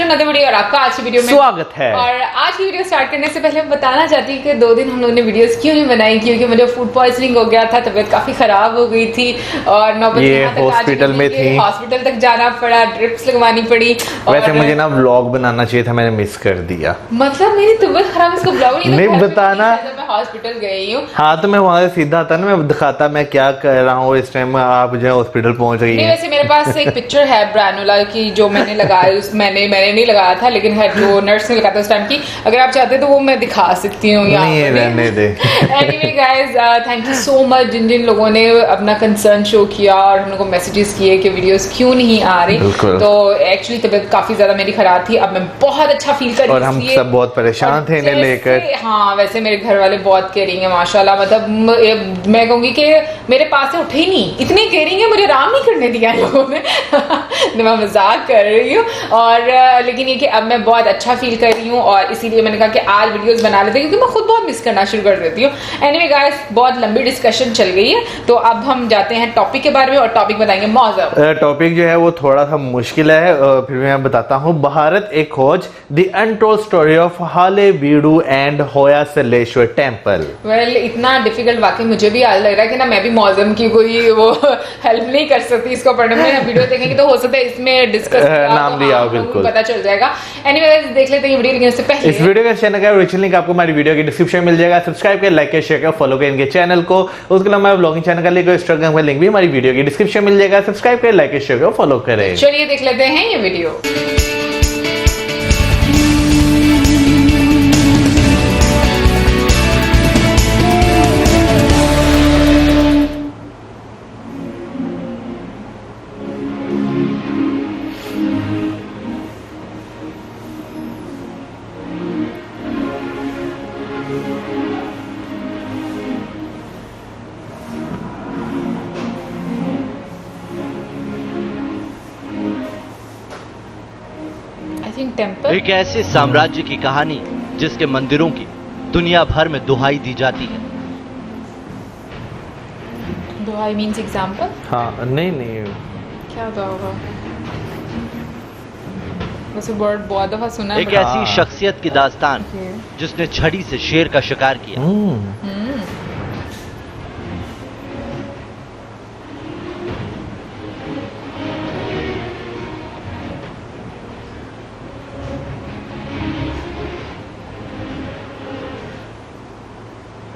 Another video और आपका आज की वीडियो में स्वागत है। और आज की वीडियो स्टार्ट करने से पहले मैं बताना चाहती हूँ कि 2 दिन हम लोगों ने वीडियोस क्यों नहीं बनाई, क्योंकि मुझे फूड पॉइजनिंग हो गया था, तबीयत काफी खराब हो गई थी और नौबत यहाँ तक हॉस्पिटल में थी, हॉस्पिटल तक जाना पड़ा, ड्रिप्स लगवानी पड़ी। वैसे मुझे ना व्लॉग बनाना चाहिए था, मैंने मिस कर दिया। मतलब मेरी तबीयत खराब, इसको ब्लॉग नहीं बताना। मैं हॉस्पिटल गई हूँ। हाँ तो मैं वहां से सीधा आता ना, मैं दिखाता मैं क्या कर रहा हूँ इस टाइम, आप जो हॉस्पिटल पहुंच गई नहीं, वैसे मेरे पास एक पिक्चर है ब्रानुला की जो मैंने लगाया, मैंने नहीं लगाया था, लेकिन है जो नर्स ने लगाया था उस टाइम की। अगर आप चाहते तो वो मैं दिखा सकती हूँ। नहीं रहने दे। Anyway guys, thank you so much जिन जिन लोगों ने अपना कंसर्न शो किया और हम लोगों को मैसेजेस किए कि वीडियोस क्यों नहीं आ रही। तो एक्चुअली तबीयत काफी ज्यादा मेरी खराब थी, अब मैं बहुत अच्छा फील कर रही हूँ और हम सब बहुत परेशान थे इन्हें लेकर। हाँ वैसे मेरे घर वाले बहुत केयरिंग है माशाल्लाह, मतलब मैं कहूंगी कि मेरे पास से उठे ही नहीं, इतनी केयरिंग है, मुझे आराम नहीं करने दिया लोगों ने। मैं मजाक कर रही हूँ और लेकिन ये कि अब मैं बहुत अच्छा फील कर रही हूँ और इसीलिए मैंने कहा कि आज वीडियोस बना लेते हैं, क्योंकि मैं खुद बहुत मिस करना शुरू कर देती हूँ। एनीवे गाइस, बहुत लंबी डिस्कशन चल गई है, तो अब हम जाते हैं टॉपिक के बारे में और टॉपिक बताएंगे मौजूद। टॉपिक जो है वो थोड़ा सा मुश्किल है, फिर मैं बताता हूँ। भारत एक खोज, the untold story of Halebidu and Hoysaleswara temple. Well इतना डिफिकल्ट वाकई मुझे भी आज लग रहा है कि ना मैं भी मौजम की कोई वो हेल्प नहीं कर सकती इसको पढ़ने में। वीडियो देखेंगे तो हो सकता है इसमें डिस्कस नाम दिया हो, बिल्कुल पता चल जाएगा। एनीवेज देख लेते हैं वीडियो, लेकिन उससे पहले इस वीडियो का चैनल का ओरिजिनल लिंक आपको हमारी वीडियो की डिस्क्रिप्शन में मिल जाएगा। सब्सक्राइब कर, लाइक कर, शेयर कर, फॉलो कर इनके चैनल को। उसके अलावा ब्लॉगिंग चैनल का लिंक और इंस्टाग्राम का लिंक भी हमारी वीडियो की डिस्क्रिप्शन में मिल जाएगा। सब्सक्राइब कर, लाइक कर, शेयर कर, फॉलो करें। चलिए देख लेते हैं ये वीडियो। टेम्पल एक ऐसे साम्राज्य की कहानी जिसके मंदिरों की दुनिया भर में दुहाई दी जाती है। दुहाई मींस एग्जांपल? हाँ नहीं क्या होगा वैसे वर्ड बहुत दफा सुना है। एक ऐसी शख्सियत की दास्तान जिसने छड़ी से शेर का शिकार किया।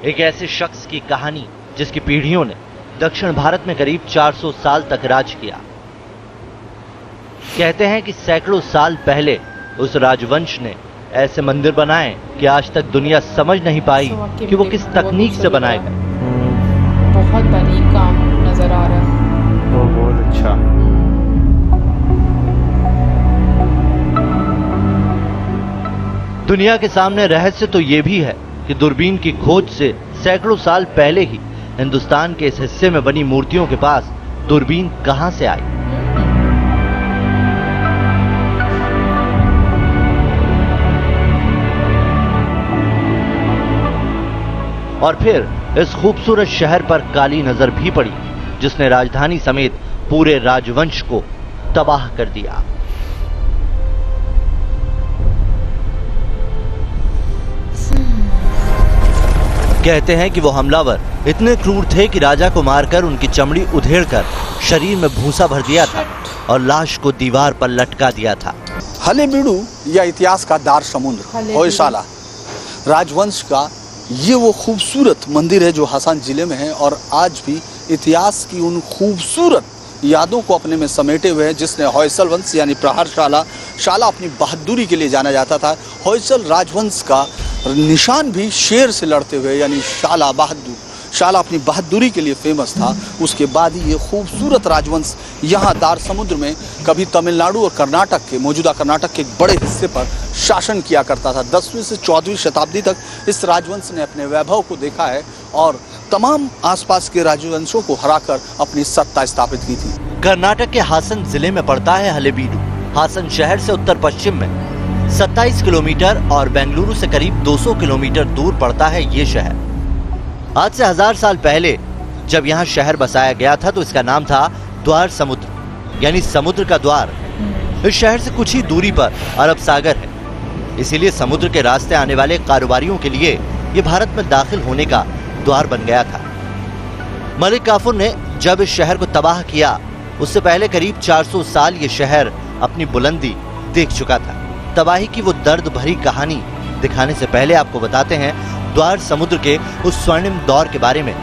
एक ऐसे शख्स की कहानी जिसकी पीढ़ियों ने दक्षिण भारत में करीब 400 साल तक राज किया। कहते हैं कि सैकड़ों साल पहले उस राजवंश ने ऐसे मंदिर बनाए कि आज तक दुनिया समझ नहीं पाई कि वो किस तकनीक से बनाए गए। बहुत बारीक काम नजर आ रहा है। बहुत अच्छा। दुनिया के सामने रहस्य तो ये भी है कि दूरबीन की खोज से सैकड़ों साल पहले ही हिंदुस्तान के इस हिस्से में बनी मूर्तियों के पास दूरबीन कहां से आई। और फिर इस खूबसूरत शहर पर काली नजर भी पड़ी जिसने राजधानी समेत पूरे राजवंश को तबाह कर दिया। कहते हैं कि वो हमलावर इतने क्रूर थे कि राजा को मारकर उनकी चमड़ी उधेड़कर शरीर में भूसा भर दिया था और लाश को दीवार पर लटका दिया था। हलेबीडु या इतिहास का दार समुद्र होयसाला राजवंश का ये वो खूबसूरत मंदिर है जो हसन जिले में है और आज भी इतिहास की उन खूबसूरत यादों को अपने में समेटे हुए है, जिसने होयसल वंश यानी प्रहारशाला शाला अपनी बहादुरी के लिए जाना जाता था। होयसल राजवंश का निशान भी शेर से लड़ते हुए यानी शाला बहादुर, शाला अपनी बहादुरी के लिए फेमस था। उसके बाद ही ये खूबसूरत राजवंश यहाँ दार समुद्र में कभी तमिलनाडु और कर्नाटक के मौजूदा कर्नाटक के एक बड़े हिस्से पर शासन किया करता था। 10वीं से 14वीं शताब्दी तक इस राजवंश ने अपने वैभव को देखा है और तमाम आसपास के राजवंशों को हराकर अपनी सत्ता स्थापित की थी। कर्नाटक के हासन जिले में पड़ता है हलेबीडु। हासन शहर से उत्तर पश्चिम में 27 किलोमीटर और बेंगलुरु से करीब 200 किलोमीटर दूर पड़ता है ये शहर। आज से 1000 साल पहले जब यहाँ शहर बसाया गया था तो इसका नाम था द्वार समुद्र, यानी समुद्र का द्वार। इस शहर से कुछ ही दूरी पर अरब सागर है, इसीलिए समुद्र के रास्ते आने वाले कारोबारियों के लिए ये भारत में दाखिल होने का द्वार बन गया था। मलिक काफूर ने जब इस शहर को तबाह किया, उससे पहले करीब 400 साल ये शहर अपनी बुलंदी देख चुका था। तबाही की वो दर्द भरी कहानी दिखाने से पहले आपको बताते हैं द्वार समुद्र के उस स्वर्णिम दौर के बारे में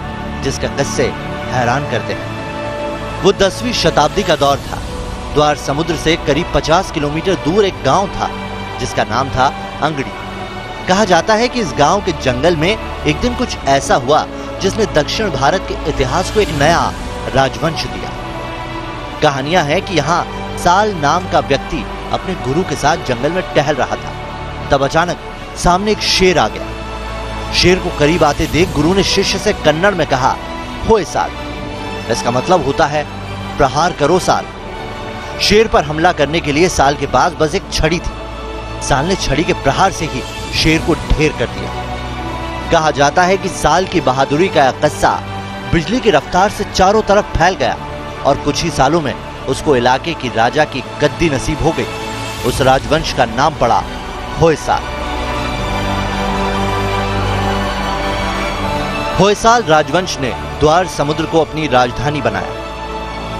जिसका किस्से हैरान करते हैं। वो 10वीं शताब्दी का दौर था। द्वार समुद्र से करीब 50 किलोमीटर दूर एक गांव था जिसका नाम था अंगड़ी। कहा जाता है कि इस गांव के जंगल में एक दिन कुछ ऐसा हुआ जिसने दक्षिण भारत के इतिहास को एक नया राजवंश दिया। कहानियां हैं कि यहाँ साल नाम का व्यक्ति अपने गुरु के साथ जंगल में टहल रहा था। तब अचानक सामने एक शेर आ गया। शेर को करीब आते देख गुरु ने शिष्य से कन्नड़ में कहा, होए साल। इसका मतलब होता है प्रहार करो साल। शेर पर हमला करने के लिए साल के पास बस एक छड़ी थी। साल ने छड़ी के प्रहार से ही शेर को ढेर कर दिया। कहा जाता है कि साल की बहादुरी का यह किस्सा बिजली की रफ्तार से चारों तरफ फैल गया और कुछ ही सालों में उसको इलाके की राजा की गद्दी नसीब हो गई। उस राजवंश का नाम पड़ा होयसाल। होयसाल राजवंश ने द्वार समुद्र को अपनी राजधानी बनाया।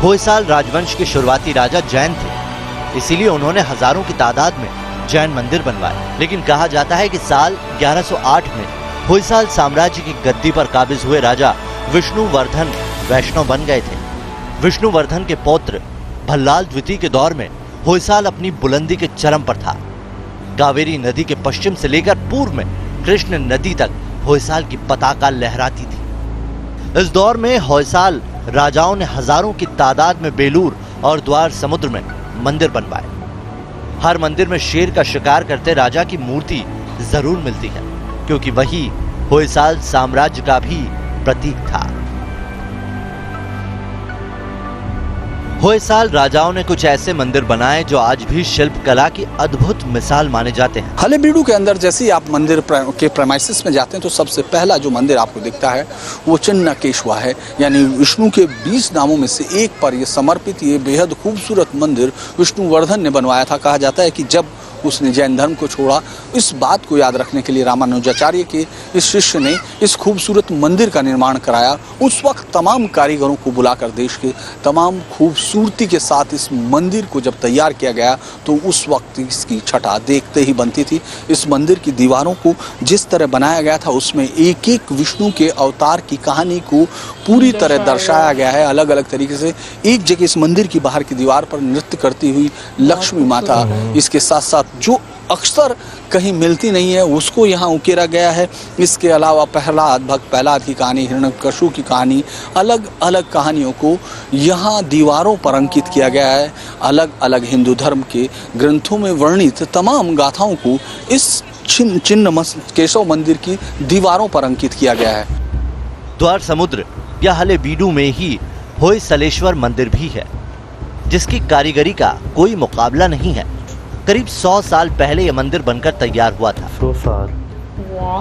होयसाल राजवंश के शुरुआती राजा जैन थे, इसीलिए उन्होंने हजारों की तादाद में जैन मंदिर बनवाए। लेकिन कहा जाता है कि साल 1108 में होयसाल साम्राज्य की गद्दी पर काबिज हुए राजा विष्णुवर्धन वैष्णव बन गए थे। विष्णुवर्धन के पौत्र भल्लाल द्वितीय के दौर में होयसाल अपनी बुलंदी के चरम पर था। कावेरी नदी के पश्चिम से लेकर पूर्व में कृष्ण नदी तक होयसाल की पताका लहराती थी। इस दौर में होयसाल राजाओं ने हजारों की तादाद में बेलूर और द्वार समुद्र में मंदिर बनवाए। हर मंदिर में शेर का शिकार करते राजा की मूर्ति जरूर मिलती है, क्योंकि वही होयसाल साम्राज्य का भी प्रतीक था। होयसाल राजाओं ने कुछ ऐसे मंदिर बनाए जो आज भी शिल्प कला की अद्भुत मिसाल माने जाते हैं। हलेबीडु के अंदर जैसे ही आप मंदिर के प्रेमाइसिस में जाते हैं तो सबसे पहला जो मंदिर आपको दिखता है वो चिन्नकेश्वर है, यानी विष्णु के 20 नामों में से एक पर यह समर्पित ये बेहद खूबसूरत मंदिर विष्णुवर्धन ने बनवाया था। कहा जाता है कि जब उसने जैन धर्म को छोड़ा, इस बात को याद रखने के लिए रामानुजाचार्य के इस शिष्य ने इस खूबसूरत मंदिर का निर्माण कराया। उस वक्त तमाम कारीगरों को बुलाकर देश के तमाम खूबसूरती के साथ इस मंदिर को जब तैयार किया गया तो उस वक्त इसकी छटा देखते ही बनती थी। इस मंदिर की दीवारों को जिस तरह बनाया गया था उसमें एक एक विष्णु के अवतार की कहानी को पूरी तरह दर्शाया गया है। अलग अलग तरीके से एक जगह इस मंदिर की बाहर की दीवार पर नृत्य करती हुई लक्ष्मी माता, इसके साथ साथ जो अक्सर कहीं मिलती नहीं है उसको यहाँ उकेरा गया है। इसके अलावा प्रहलाद, भक्त प्रहलाद की कहानी, हिरण्यकश्यप की कहानी, अलग अलग कहानियों को यहाँ दीवारों पर अंकित किया गया है। अलग अलग हिंदू धर्म के ग्रंथों में वर्णित तमाम गाथाओं को इस चिन्नकेश्वर मंदिर की दीवारों पर अंकित किया गया है। द्वार समुद्र या हलेबीडु में ही होयसलेश्वर मंदिर भी है, जिसकी कारीगरी का कोई मुकाबला नहीं है। करीब 100 साल पहले यह मंदिर बनकर तैयार हुआ था। 100 साल।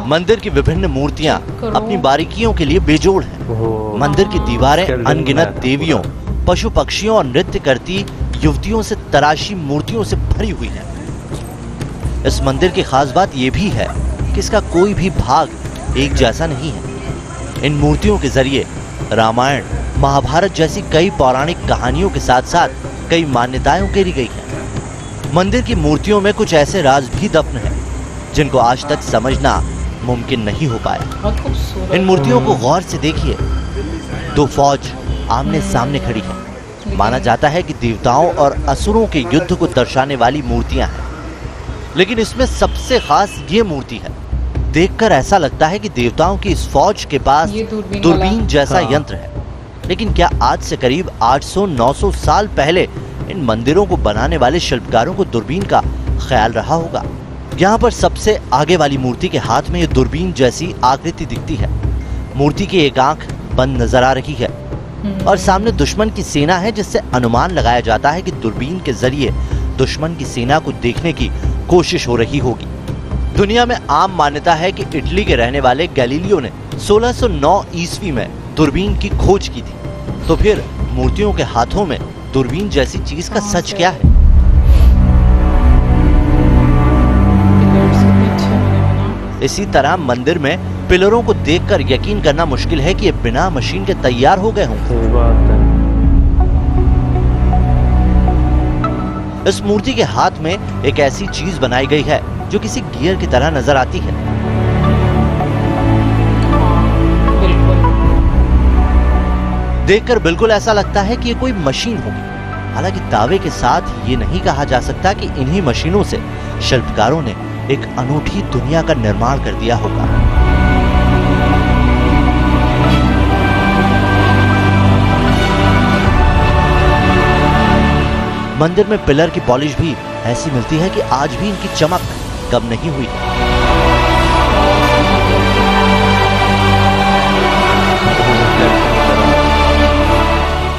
मंदिर की विभिन्न मूर्तियां अपनी बारीकियों के लिए बेजोड़ हैं। मंदिर की दीवारें अनगिनत देवियों, पशु पक्षियों और नृत्य करती युवतियों से तराशी मूर्तियों से भरी हुई है। इस मंदिर की खास बात यह भी है कि इसका कोई भी भाग एक जैसा नहीं है। इन मूर्तियों के जरिए रामायण, महाभारत जैसी कई पौराणिक कहानियों के साथ साथ कई मान्यताएं उकेरी गई हैं। मंदिर की मूर्तियों में कुछ ऐसे राज भी दफन हैं जिनको आज तक समझना मुमकिन नहीं हो पाया। इन मूर्तियों को गौर से देखिए। 2 फौज आमने सामने खड़ी है। माना जाता है कि देवताओं और असुरों के युद्ध को दर्शाने वाली मूर्तियां हैं, लेकिन इसमें सबसे खास ये मूर्ति है। देखकर ऐसा लगता है कि देवताओं की इस फौज के पास दूरबीन जैसा यंत्र है। लेकिन क्या आज से करीब 800-900 साल पहले इन मंदिरों को बनाने वाले शिल्पकारों को दूरबीन का ख्याल रहा होगा? यहाँ पर सबसे आगे वाली मूर्ति के हाथ में ये दूरबीन जैसी आकृति दिखती है। मूर्ति की एक आंख बंद नजर आ रही है और सामने दुश्मन की सेना है, जिससे अनुमान लगाया जाता है कि दूरबीन के जरिए दुश्मन की सेना को देखने की कोशिश हो रही होगी। दुनिया में आम मान्यता है कि इटली के रहने वाले गैलीलियो ने 1609 ईस्वी में दूरबीन की खोज की थी। तो फिर मूर्तियों के हाथों में दूरबीन जैसी चीज का सच क्या है? इसी तरह मंदिर में पिलरों को देखकर यकीन करना मुश्किल है कि ये बिना मशीन के तैयार हो गए हों। सही बात है। इस मूर्ति के हाथ में एक ऐसी चीज बनाई गई है जो किसी गियर की तरह नजर आती है। बिल्कुल। देखकर बिल्कुल ऐसा लगता है कि ये कोई मशीन होगी। हालांकि दावे के साथ ये नहीं कहा जा सकता कि इन्हीं मशीनों से शिल्पकारों ने एक अनूठी दुनिया का निर्माण कर दिया होगा। मंदिर में पिलर की पॉलिश भी ऐसी मिलती है कि आज भी इनकी चमक कम नहीं हुई।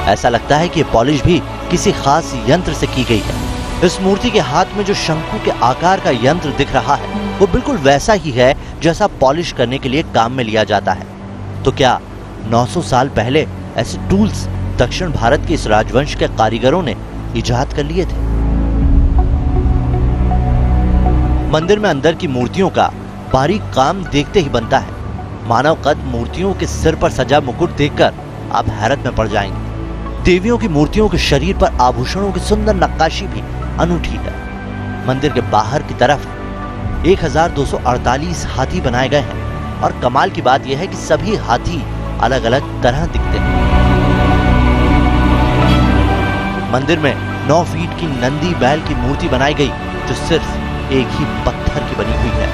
ऐसा लगता है कि पॉलिश भी किसी खास यंत्र से की गई है। इस मूर्ति के हाथ में जो शंकु के आकार का यंत्र दिख रहा है वो बिल्कुल वैसा ही है जैसा पॉलिश करने के लिए काम में लिया जाता है। तो क्या 900 साल पहले ऐसे टूल्स दक्षिण भारत के इस राजवंश के कारीगरों ने इजाद कर लिए थे? मंदिर में अंदर की मूर्तियों का बारीक काम देखते ही बनता है। मानव कद मूर्तियों के सिर पर सजा मुकुट देखकर आप हैरत में पड़ जाएंगे। देवियों की मूर्तियों के शरीर पर आभूषणों की सुंदर नक्काशी भी अनूठी है। मंदिर के बाहर की तरफ 1248 हाथी बनाए गए हैं और कमाल की बात यह है कि सभी हाथी अलग अलग तरह दिखते हैं। मंदिर में 9 फीट की नंदी बैल की मूर्ति बनाई गई जो सिर्फ एक ही पत्थर की बनी हुई है।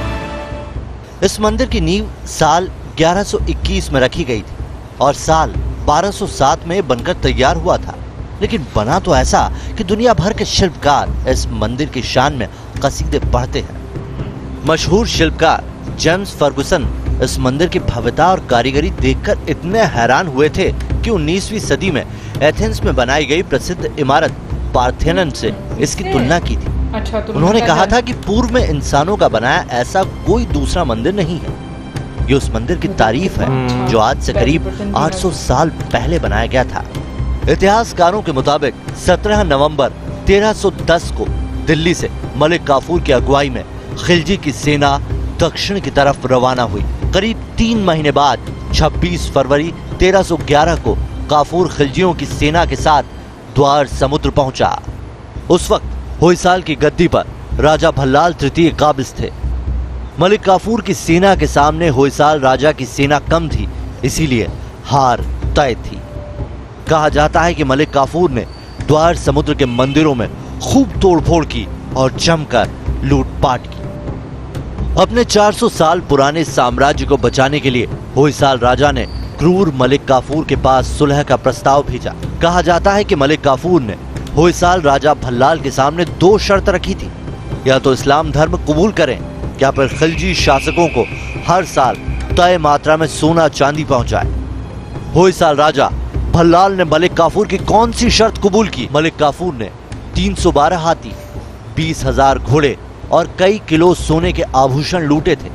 इस मंदिर की नींव साल 1121 में रखी गई थी और साल 1207 में बनकर तैयार हुआ था। लेकिन बना तो ऐसा कि दुनिया भर के शिल्पकार इस मंदिर की शान में कसीदे पढ़ते हैं। मशहूर शिल्पकार जेम्स फर्गुसन इस मंदिर की भव्यता और कारीगरी देखकर इतने हैरान हुए थे कि 19वीं सदी में एथेंस में बनाई गई प्रसिद्ध इमारत पार्थेनन से इसकी तुलना की थी। अच्छा, तो उन्होंने कहा था कि पूर्व में इंसानों का बनाया ऐसा कोई दूसरा मंदिर नहीं है। ये उस मंदिर की तारीफ है जो आज से करीब 800 साल पहले बनाया गया था। इतिहासकारों के मुताबिक 17 नवंबर 1310 को दिल्ली से मलिक काफूर की अगुवाई में खिलजी की सेना दक्षिण की तरफ रवाना हुई। करीब 3 महीने बाद 26 फरवरी 1311 को काफूर खिलजियों की सेना के साथ द्वार समुद्र पहुंचा। उस वक्त होयसाल की गद्दी पर राजा भल्लाल तृतीय काबिज थे। मलिक काफूर की सेना के सामने होयसाल राजा की सेना कम थी, इसीलिए हार तय थी। कहा जाता है कि मलिक काफूर ने द्वार समुद्र के मंदिरों में खूब तोड़फोड़ की और जमकर लूटपाट की। अपने 400 साल पुराने साम्राज्य को बचाने के लिए होयसाल राजा ने क्रूर मलिक काफूर के पास सुलह का प्रस्ताव भेजा। कहा जाता है कि मलिक काफूर ने होयसाल राजा भल्लाल के सामने 2 शर्त रखी थी, या तो इस्लाम धर्म कबूल करें या फिर खिलजी शासकों को हर साल तय मात्रा में सोना चांदी पहुंचाए। होयसाल राजा भल्लाल ने मलिक काफूर की कौन सी शर्त कबूल की? मलिक काफूर ने 312 हाथी, 20,000 घोड़े और कई किलो सोने के आभूषण लूटे थे।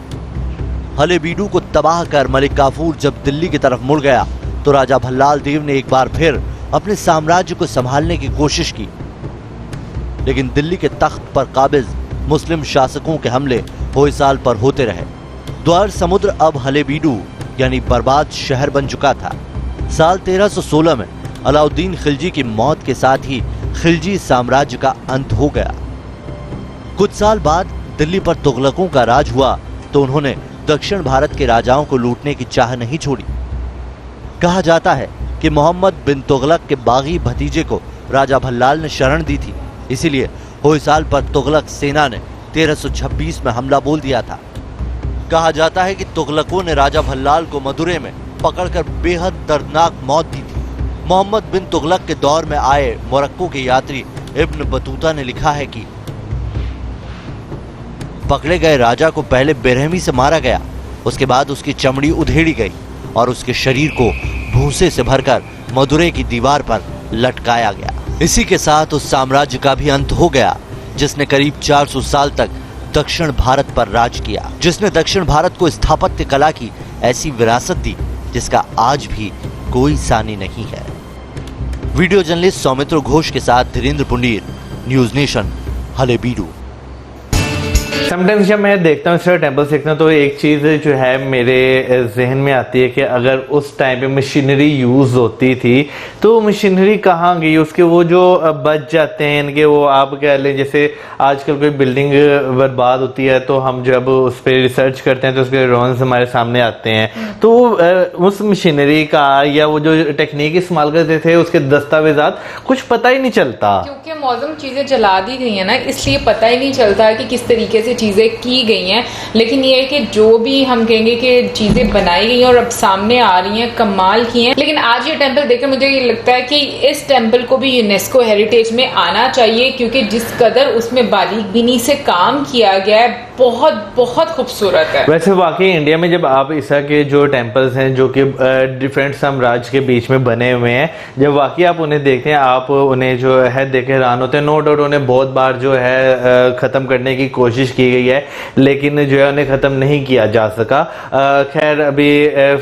हलेबीडू को तबाह कर मलिक काफूर जब दिल्ली की तरफ मुड़ गया तो राजा भल्लाल देव ने एक बार फिर अपने साम्राज्य को संभालने की कोशिश की, लेकिन दिल्ली के तख्त पर काबिज मुस्लिम शासकों के हमले होयसाल पर होते रहे। द्वार समुद्र अब हलेबीडू यानी बर्बाद शहर बन चुका था। साल 1316 में अलाउद्दीन खिलजी की मौत के साथ ही खिलजी साम्राज्य का अंत हो गया। कुछ साल बाद दिल्ली पर तुगलकों का राज हुआ तो उन्होंने दक्षिण भारत के राजाओं को लूटने की चाह नहीं छोड़ी। कहा जाता है कि मोहम्मद बिन तुगलक के बागी भतीजे को राजा भल्लाल ने शरण दी थी, इसीलिए होयसाल पर तुगलक सेना ने 1326 में हमला बोल दिया था। कहा जाता है कि तुगलकों ने राजा भल्लाल को मदुरै में पकड़कर बेहद दर्दनाक मौत दी थी। मोहम्मद बिन तुगलक के दौर में आए मोरक्को के यात्री इब्न बतूता ने लिखा है कि पकड़े गए राजा को पहले बेरहमी से मारा गया, उसके बाद उसकी चमड़ी उधेड़ी गई और उसके शरीर को भूसे से भरकर मदुरै की दीवार पर लटकाया गया। इसी के साथ उस साम्राज्य का भी अंत हो गया जिसने करीब 400 साल तक दक्षिण भारत पर राज किया, जिसने दक्षिण भारत को स्थापत्य कला की ऐसी विरासत दी जिसका आज भी कोई सानी नहीं है। वीडियो जर्नलिस्ट सौमित्र घोष के साथ Dhirendra Pundir, news nation, Halebidu. Sometimes जब मैं देखता हूँ इस तरह टेम्पल्स देखता हूँ तो एक चीज़ जो है मेरे जहन में आती है कि अगर उस टाइम पे मशीनरी यूज़ होती थी तो मशीनरी कहाँ गई, उसके वो जो बच जाते हैं इनके, वो आप कह लें जैसे आजकल कोई बिल्डिंग बर्बाद होती है तो हम जब उस पर रिसर्च करते हैं तो उसके रोन्स हमारे सामने आते हैं, तो उस मशीनरी का या वो जो टेक्निक इस्तेमाल करते थे उसके दस्तावेजात कुछ पता ही नहीं चलता, क्योंकि मौजूद चीजें जला दी गई है ना, इसलिए पता ही नहीं चलता कि किस तरीके से चीजें की गई हैं। लेकिन ये है कि जो भी हम कहेंगे कि चीजें बनाई गई हैं और अब सामने आ रही हैं, कमाल की हैं। लेकिन आज ये टेम्पल देखकर मुझे ये लगता है कि इस टेम्पल को भी यूनेस्को हेरिटेज में आना चाहिए, क्योंकि जिस कदर उसमें बारीकबीनी से काम किया गया है बहुत बहुत खूबसूरत है। वैसे वाकई इंडिया में जब आप ईसा के जो टेम्पल्स हैं जो कि डिफरेंट साम्राज्य के बीच में बने हुए हैं, जब वाकई आप उन्हें देखते हैं आप उन्हें जो है देखे हैरान होते हैं। नो डाउट उन्हें बहुत बार जो है ख़त्म करने की कोशिश की गई है लेकिन जो है उन्हें ख़त्म नहीं किया जा सका। खैर अभी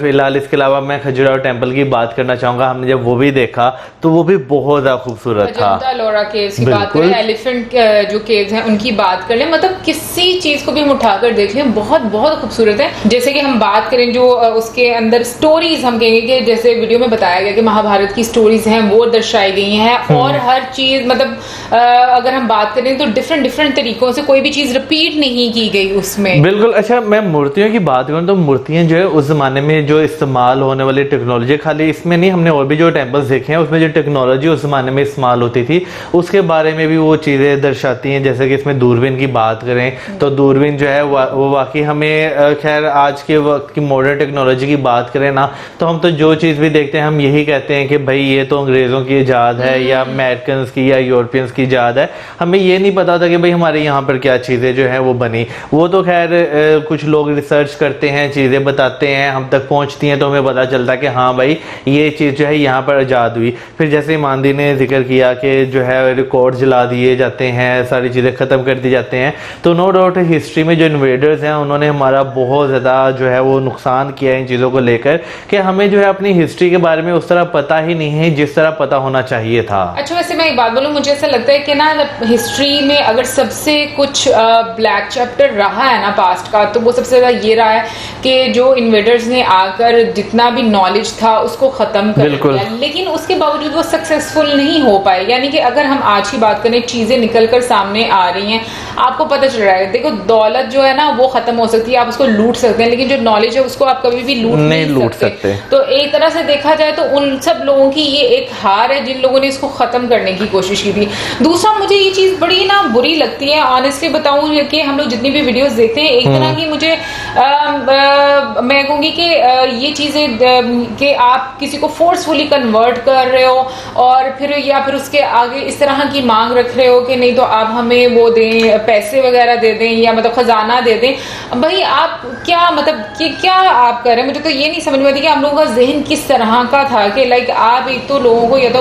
फ़िलहाल इसके अलावा मैं खजुराहो टेम्पल की बात करना चाहूँगा। हमने जब वो भी देखा तो वो भी बहुत ज़्यादा खूबसूरत था। अजंता-एलोरा केव्स की बात करें, एलिफेंट जो केव्स हैं उनकी बात कर लें, मतलब किसी चीज़ को भी हम उठाकर देख लें बहुत बहुत खूबसूरत है। जैसे कि हम बात करें जो उसके अंदर स्टोरीज हम कहेंगे कि जैसे वीडियो में बताया गया कि महाभारत की स्टोरीज हैं वो दर्शाई गई हैं और हर चीज मतलब अगर हम बात करें तो डिफरेंट तरीकों से कोई भी चीज रिपीट नहीं की गई उसमें। बिल्कुल। अच्छा मैं मूर्तियों की बात करूं तो मूर्तियां जो है उस जमाने में जो इस्तेमाल होने वाली टेक्नोलॉजी, खाली इसमें नहीं, हमने और भी जो टेम्पल्स देखे हैं उसमें जो टेक्नोलॉजी उस जमाने में इस्तेमाल होती थी उसके बारे में भी वो चीजें दर्शाती हैं। जैसे कि इसमें दूरबीन की बात करें तो दूरबीन जो है वो वाकई हमें, खैर आज के वक्त की मॉडर्न टेक्नोलॉजी की बात करें ना तो हम तो जो चीज़ भी देखते हैं हम यही कहते हैं कि भाई ये तो अंग्रेज़ों की ईजाद है या अमेरिकन की या यूरोपियंस की ईजाद है। हमें ये नहीं पता था कि भाई हमारे यहाँ पर क्या चीज़ें जो हैं वो बनी। वो तो खैर कुछ लोग रिसर्च करते हैं, चीज़ें बताते हैं, हम तक पहुँचती हैं तो हमें पता चलता है कि हाँ भाई ये चीज़ जो है यहाँ पर ईजाद हुई। फिर जैसे ईमानदी ने जिक्र किया कि जो है रिकॉर्ड जला दिए जाते हैं, सारी चीज़ें ख़त्म कर दी जाते हैं, तो नो डाउट हिस्ट्री में जो इन्वेडर्स हैं उन्होंने हमारा बहुत ज़्यादा जो है वो नुकसान किया है इन चीज़ों को लेकर कि हमें जो है अपनी हिस्ट्री के बारे में उस तरह पता ही नहीं है जिस तरह पता होना चाहिए था। अच्छा वैसे मैं एक बात बोलूं, मुझे ऐसा लगता है कि ना हिस्ट्री में अगर सबसे कुछ ब्लैक चैप्टर रहा है ना पास्ट का तो वो सबसे ज़्यादा ये रहा है कि जो इन्वेडर्स ने आकर जितना भी नॉलेज था उसको ख़त्म कर दिया, लेकिन उसके बावजूद वो सक्सेसफुल नहीं हो पाए। यानी कि अगर हम आज की बात करें चीज़ें निकल कर सामने आ रही हैं, आपको पता चल रहा है, देखो दौलत जो है ना वो खत्म हो सकती है, आप उसको लूट सकते हैं, लेकिन जो नॉलेज है उसको आप कभी भी लूट सकते। तो एक तरह से देखा जाए तो उन सब लोगों की ये एक हार है जिन लोगों ने इसको खत्म करने की कोशिश की थी। दूसरा मुझे ये चीज बड़ी ना बुरी लगती है, ऑनेस्टली बताऊं कि हम लोग जितनी भी वीडियोस देखते हैं एक तरह की मुझे मैं कहूंगी कि ये चीजें कि आप किसी को फोर्सफुली कन्वर्ट कर रहे हो और फिर उसके आगे इस तरह की मांग रख रहे हो कि नहीं तो आप हमें वो दें, पैसे वगैरह दे दें या मतलब खजाना दे दें। भाई आप क्या मतलब कि क्या आप कर रहे हैं? मुझे तो ये नहीं समझ में आती कि हम लोगों का जहन किस तरह का था कि लाइक आप एक तो लोगों को या तो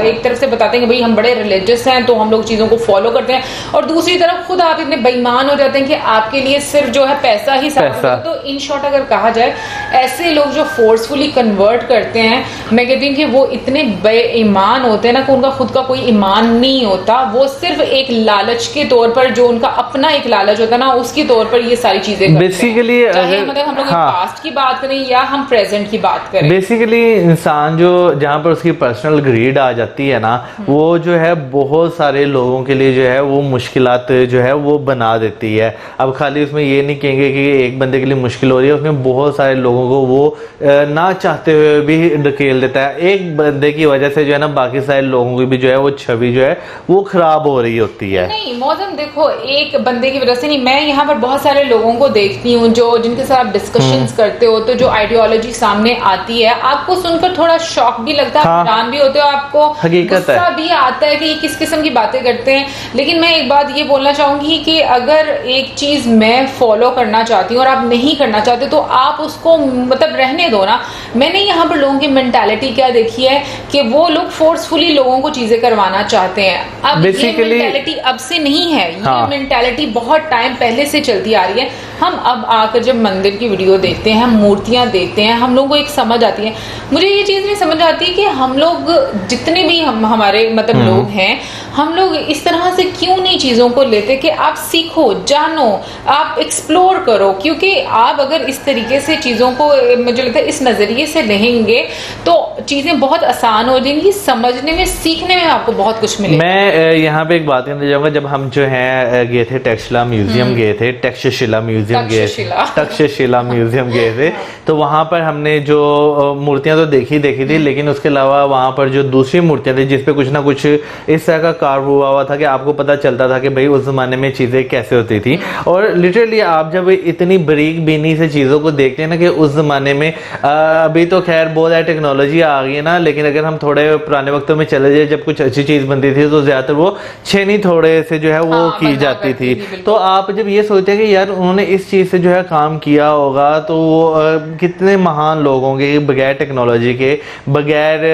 एक तरफ से बताते हैं कि भाई हम बड़े रिलीजियस हैं तो हम लोग चीज़ों को फॉलो करते हैं, और दूसरी तरफ खुद आप इतने बेईमान हो जाते हैं कि आपके लिए सिर्फ जो है पैसा ही सारा। तो इन शॉर्ट अगर कहा जाए ऐसे लोग जो फोर्सफुली कन्वर्ट करते हैं, मैं कहती हूँ कि वो इतने बेईमान होते हैं ना कि उनका खुद का कोई ईमान नहीं होता, वो सिर्फ एक लालच के तौर पर, जो उनका अपना एक लालच होता है ना उसके तौर पर ये सारी चीजें बेसिकली, चाहे मतलब हम लोग पास्ट की बात करें या हम प्रेजेंट की बात करें। बेसिकली इंसान जो जहाँ पर उसकी पर्सनल ग्रीड आ जाती है ना वो जो है बहुत सारे लोगों के लिए जो है वो मुश्किलात जो है वो बना देती है। अब खाली उसमें ये नहीं कहेंगे कि एक बंदे के लिए मुश्किल हो रही है, उसमें बहुत सारे लोगों को वो ना चाहते हुए भी ढकेल देता है। एक बंदे की वजह से जो है ना बाकी सारे लोगों की भी जो है वो छवि जो है वो खराब हो रही होती है। नहीं मौसम देखो एक बंदे की वजह से नहीं, मैं यहाँ पर बहुत सारे लोगों को देखती हूँ जो जिनके साथ आप डिस्कशंस करते हो तो जो आइडियोलॉजी सामने आती है आपको सुनकर थोड़ा शॉक भी लगता है, हैरान भी होते हो, आपको गुस्सा भी आता है कि ये किस किस्म की बातें करते हैं। लेकिन मैं एक बात ये बोलना चाहूंगी कि अगर एक चीज मैं फॉलो करना चाहती हूँ और आप नहीं करना चाहते तो आप उसको मतलब रहने दो ना। मैंने यहाँ पर लोगों की मेंटालिटी क्या देखी है कि वो लोग फोर्सफुली लोगों को चीजें करवाना चाहते हैं। अब ये मेंटालिटी अब से नहीं है, ये मेंटालिटी बहुत टाइम पहले से चलती आ रही है। हम अब आकर जब मंदिर की वीडियो देखते हैं, हम मूर्तियां देखते हैं, हम लोगों को एक समझ आती है। मुझे ये चीज नहीं समझ आती कि हम लोग जितने भी हमारे मतलब लोग हैं, हम लोग इस तरह से क्यों नहीं चीजों को लेते कि आप सीखो, जानो, आप एक्सप्लोर करो, क्योंकि आप अगर इस तरीके से चीजों को, मुझे लगता है इस नजरिए से लेंगे तो चीजें बहुत आसान हो जाएंगी, समझने में, सीखने में आपको बहुत कुछ मिलेगा। मैं यहाँ पे एक बात करना चाहूंगा, जब हम जो है गए थे तक्षशिला म्यूजियम गए थे, तक्षशिला म्यूजियम गए थे, तक्षशिला म्यूजियम गए थे, तो वहां पर हमने जो मूर्तियां तो देखी थी, लेकिन उसके अलावा वहां पर जो दूसरी मूर्तियां थी जिसपे कुछ ना कुछ इस तरह का कार्व हुआ था कि आपको पता चलता था कि भाई उस जमाने में चीजें कैसे होती थी। और लिटरली आप जब इतनी बारीक बीनी से चीजों को देखते हैं ना कि उस जमाने में, अभी तो खैर बहुत सारी टेक्नोलॉजी आ गई है ना, लेकिन अगर हम थोड़े पुराने वक्तों में चले जाए जब कुछ अच्छी चीज बनती थी तो ज्यादातर वो छेनी थोड़े से जो है वो की जाती थी। तो आप जब ये सोचते हैं कि यार उन्होंने इस चीज से जो है काम किया होगा तो वो कितने महान लोग होंगे, बगैर टेक्नोलॉजी के, बगैर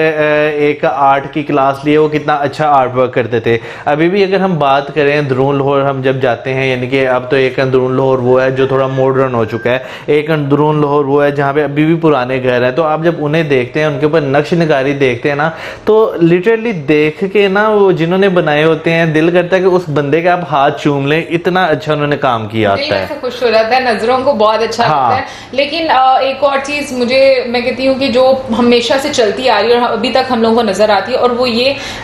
एक आर्ट की क्लास लिए वो कितना अच्छा आर्ट वर्क करते थे। अभी भी अगर हम बात करें अंदरून लाहौर हम जब जाते हैं, यानी कि अब तो एक अंदरून लाहौर वो है जो थोड़ा मॉडर्न हो चुका है, एक अंदरून लाहौर वो है जहाँ पे अभी भी पुराने घर हैं, तो आप जब उन्हें देखते हैं, उनके ऊपर नक्श निगारी देखते हैं ना, तो लिटरली देख के ना वो जिन्होंने बनाए होते हैं दिल करता है कि उस बंदे के आप हाथ चूम लें, इतना अच्छा उन्होंने काम किया होता है, खुश हो जाता है, नजरों को बहुत अच्छा लगता है। लेकिन एक और चीज मैं कहती हूँ कि जो हमेशा से चलती आ रही है और अभी तक हम लोगों को नजर आती है, और वो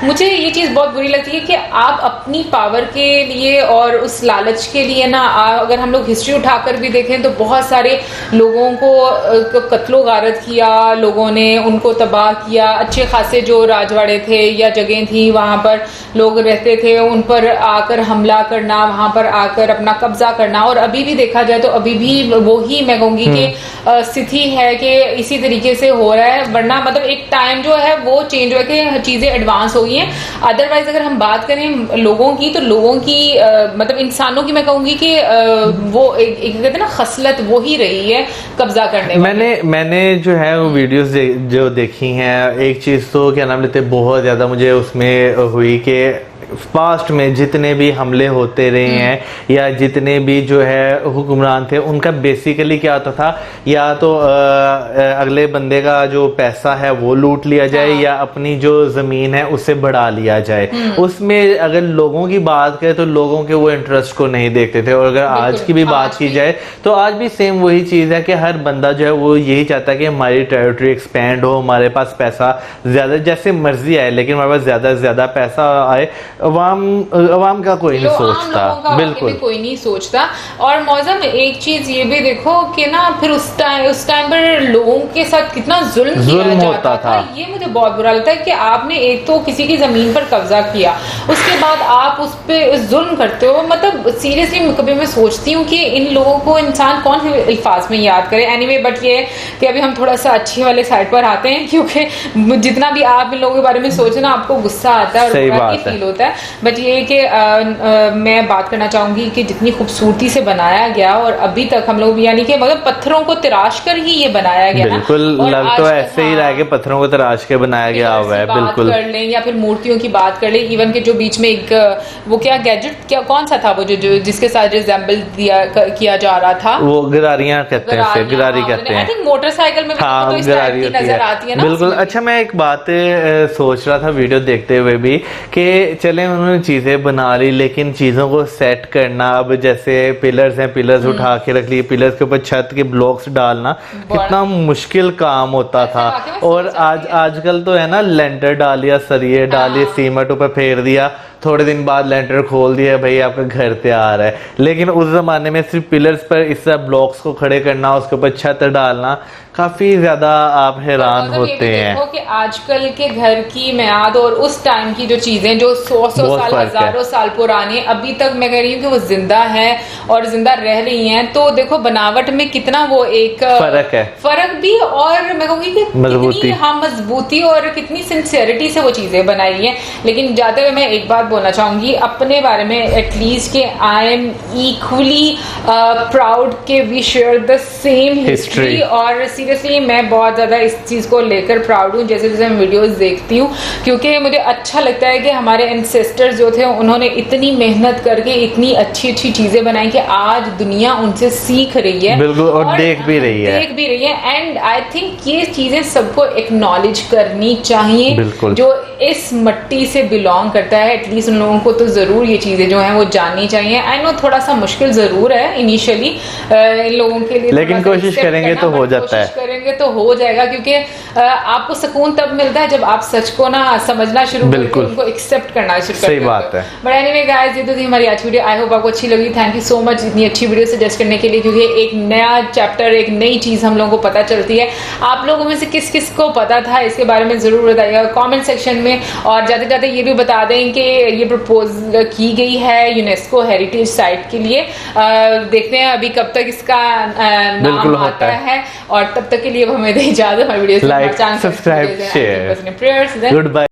मुझे ये चीज बहुत बुरी लगती है कि आप अपनी पावर के लिए और उस लालच के लिए ना, अगर हम लोग हिस्ट्री उठाकर भी देखें तो बहुत सारे लोगों को कत्लो गारत किया, लोगों ने उनको तबाह किया। अच्छे खासे जो राजवाड़े थे या जगह थी वहां पर लोग रहते थे, उन पर आकर हमला करना, वहां पर आकर अपना कब्जा करना। और अभी भी देखा जाए तो अभी भी वही मैं कहूंगी कि स्थिति है कि इसी तरीके से हो रहा है, वरना मतलब एक टाइम जो है वो चेंज हो के चीजें एडवांस हो गई हैं। अदरवाइज अगर हम बात करें लोगों की, तो लोगों की मतलब इंसानों की मैं कहूंगी कि वो एक कहते हैं ना खसलत वो ही रही है कब्जा करने में। मैंने जो है वो वीडियोस जो देखी हैं, एक चीज तो क्या नाम लेते बहुत ज्यादा मुझे उसमें हुई कि पास्ट में जितने भी हमले होते रहे हैं या जितने भी जो है हुक्मरान थे, उनका बेसिकली क्या होता था, या तो अगले बंदे का जो पैसा है वो लूट लिया जाए, या अपनी जो जमीन है उससे बढ़ा लिया जाए। उसमें अगर लोगों की बात करें तो लोगों के वो इंटरेस्ट को नहीं देखते थे। और अगर आज की भी बात की जाए तो आज भी सेम वही चीज है कि हर बंदा जो है वो यही चाहता है कि हमारी टेरिटरी एक्सपेंड हो, हमारे पास पैसा ज्यादा जैसे मर्जी आए, लेकिन हमारे पास ज्यादा से ज्यादा पैसा आए। अवाम का कोई नहीं सोचता, बिल्कुल कोई नहीं सोचता। और मौजम एक चीज ये भी देखो कि ना फिर उस टाइम पर लोगों के साथ कितना जुल्म होता था। ये मुझे बहुत बुरा लगता है कि आपने एक तो किसी की जमीन पर कब्जा किया, उसके बाद आप उस पे जुल्म करते हो। मतलब सीरियसली कभी मैं सोचती हूँ कि इन लोगों को इंसान कौन से अल्फाज में याद करे। एनीवे बट ये कि अभी हम थोड़ा सा अच्छी वाले साइड पर आते हैं, क्योंकि जितना भी आप इन लोगों के बारे में सोचे ना आपको गुस्सा आता है और बुरा फील होता है। बट ये कि मैं बात करना चाहूंगी कि जितनी खूबसूरती से बनाया गया, और अभी तक हम लोग यानी कि मतलब पत्थरों को तराश कर ही ये बनाया गया, बिल्कुल लग तो ऐसे ही रहा कि पत्थरों को तराश के बनाया गया हुआ है। बिल्कुल कर लें या फिर मूर्तियों की बात कर लें, इवन के जो बीच में एक वो क्या गैजेट क्या कौन सा था वो जो जिसके साथ रिजेंबल किया जा रहा था, वो गरारियां कहते हैं, गरारी कहते हैं। आई थिंक मोटरसाइकिल में हाँ, तो इस टाइप की नजर आती है ना। बिल्कुल। अच्छा, मैं एक बात सोच रहा था वीडियो देखते हुए भी कि चले उन्होंने चीजें बना ली, लेकिन चीजों को सेट करना, अब जैसे पिलर्स हैं, पिलर्स उठा के रख लिए, पिलर्स के ऊपर छत के ब्लॉक्स डालना कितना मुश्किल काम होता था। और आजकल तो है ना, लेंटर डाल लिया, सरिये डालिए, सीमेंट ऊपर फेर दिया, थोड़े दिन बाद लेंटर खोल दिया, भाई आपका घर तैयार है। लेकिन उस जमाने में सिर्फ पिलर्स पर इस तरह ब्लॉक्स को खड़े करना, उसके ऊपर छत डालना, काफी ज्यादा आप हैरान होते हैं। देखो कि आजकल के घर की मियाद और उस टाइम की जो चीजें जो 100 साल, हजारों साल पुरानी, अभी तक मैं कह रही हूँ कि वो जिंदा है और जिंदा रह रही हैं। तो देखो बनावट में कितना वो एक फर्क है, फर्क भी, और मैं कहूँगी कि मजबूती, हाँ मजबूती और कितनी सिंसियरिटी से वो चीजें बनाई हैं। लेकिन जाते हुए मैं एक बात बोलना चाहूंगी अपने बारे में, एटलीस्ट के आई एम इक्वली प्राउड के we share the same history. और सीरियसली मैं बहुत ज्यादा इस चीज को लेकर प्राउड हूँ जैसे जैसे मैं वीडियोस देखती हूँ, क्योंकि मुझे अच्छा लगता है कि हमारे एंसेस्टर्स जो थे उन्होंने इतनी मेहनत करके इतनी अच्छी अच्छी चीजें बनाई कि आज दुनिया उनसे सीख रही है, बिल्कुल, और देख भी रही है। एंड आई थिंक ये चीजें सबको एक्नॉलेज करनी चाहिए जो इस मट्टी से बिलोंग करता है। एटलीस्ट एटलीस्ट उन लोगों को तो ज़रूर ये चीज़ें जो हैं वो जाननी चाहिए। आई नो थोड़ा सा मुश्किल ज़रूर है इनिशियली इन लोगों के लिए, लेकिन कोशिश करेंगे तो हो जाता है, कोशिश करेंगे तो हो जाएगा, क्योंकि आपको सुकून तब मिलता है जब आप सच को ना समझना शुरू करके उनको एक्सेप्ट करना शुरू करते हो। सही बात है। बट एनीवे गाइस, ये तो थी हमारी आज वीडियो। आई होप आपको अच्छी लगी। थैंक यू सो मच इतनी अच्छी वीडियो सजेस्ट करने के लिए, क्योंकि एक नया चैप्टर, एक नई चीज़ हम लोगों को पता चलती है। आप लोगों में से किस किस को पता था इसके बारे में ज़रूर बताइएगा कमेंट सेक्शन में। और जाते जाते ये भी बता दें कि ये प्रपोज की गई है यूनेस्को हेरिटेज साइट के लिए। देखते हैं अभी कब तक इसका नाम आता है, और तब तक के लिए हमें दे इजाजत। हमारी video like, subscribe, share, prayers. Good bye.